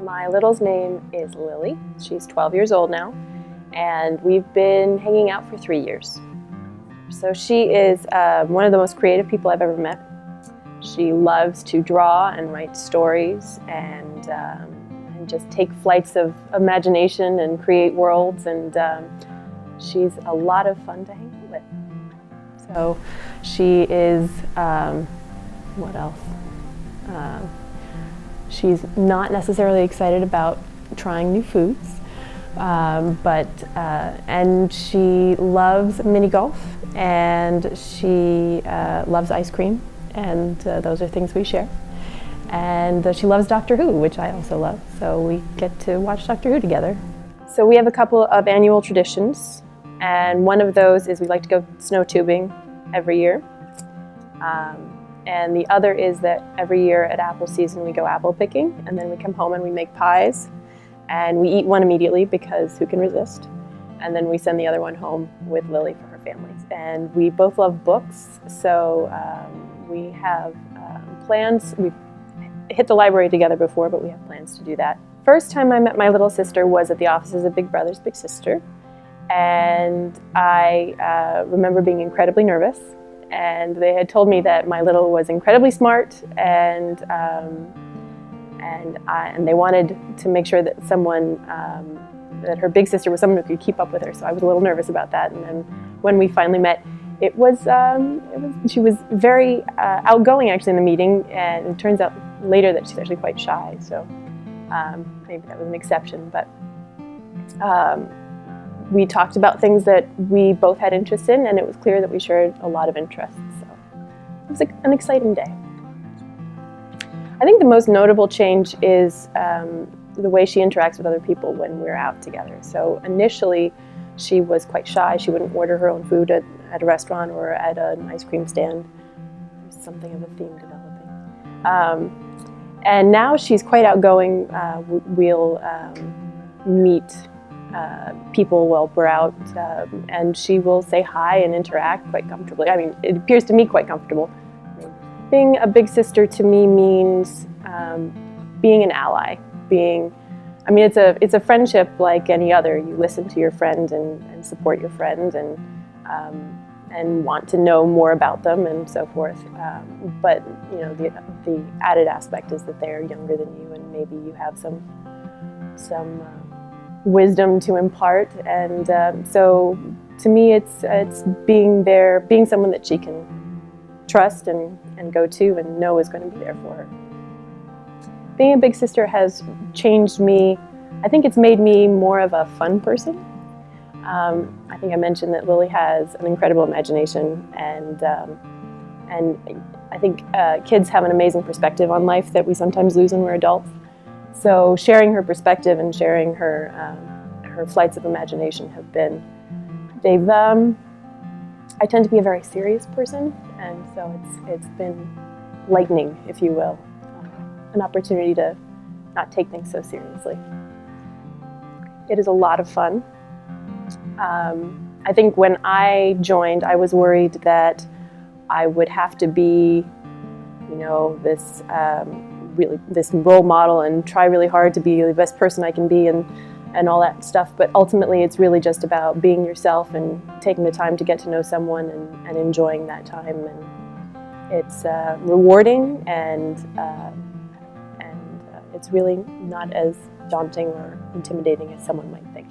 My little's name is Lily. She's 12 years old now, and we've been hanging out for 3 years. So she is one of the most creative people I've ever met. She loves to draw and write stories and just take flights of imagination and create worlds, and she's a lot of fun to hang out with. So she is, what else? She's not necessarily excited about trying new foods, and she loves mini golf, and she loves ice cream, and those are things we share. And she loves Doctor Who, which I also love, so we get to watch Doctor Who together. So we have a couple of annual traditions, and one of those is we like to go snow tubing every year. And the other is that every year at apple season we go apple picking, and then we come home and we make pies, and we eat one immediately because who can resist? And then we send the other one home with Lily for her family. And we both love books, so we have plans. We've hit the library together before, but we have plans to do that. First time I met my little sister was at the offices of Big Brother's Big Sister, and I remember being incredibly nervous. And they had told me that my little was incredibly smart, and they wanted to make sure that someone, that her big sister was someone who could keep up with her. So I was a little nervous about that. And then when we finally met, she was very outgoing actually in the meeting, and it turns out later that she's actually quite shy. So maybe that was an exception, but. We talked about things that we both had interest in, and it was clear that we shared a lot of interests. So it was an exciting day. I think the most notable change is the way she interacts with other people when we're out together. So initially, she was quite shy. She wouldn't order her own food at a restaurant or at an ice cream stand. There's something of a theme developing. And now she's quite outgoing. We'll meet people while we're out, and she will say hi and interact quite comfortably. I mean, it appears to me quite comfortable. Being a big sister to me means being an ally. It's a friendship like any other. You listen to your friend and support your friend and want to know more about them and so forth. But you know, the added aspect is that they are younger than you, and maybe you have some wisdom to impart, and so to me it's being there, being someone that she can trust and go to and know is going to be there for her. Being a big sister has changed me. I think it's made me more of a fun person. I think I mentioned that Lily has an incredible imagination, and I think kids have an amazing perspective on life that we sometimes lose when we're adults. So sharing her perspective and sharing her flights of imagination I tend to be a very serious person, and so it's been lightening, if you will, an opportunity to not take things so seriously. It is a lot of fun. I think when I joined, I was worried that I would have to be, this role model and try really hard to be the best person I can be and all that stuff. But ultimately, it's really just about being yourself and taking the time to get to know someone and enjoying that time. And it's rewarding, and it's really not as daunting or intimidating as someone might think.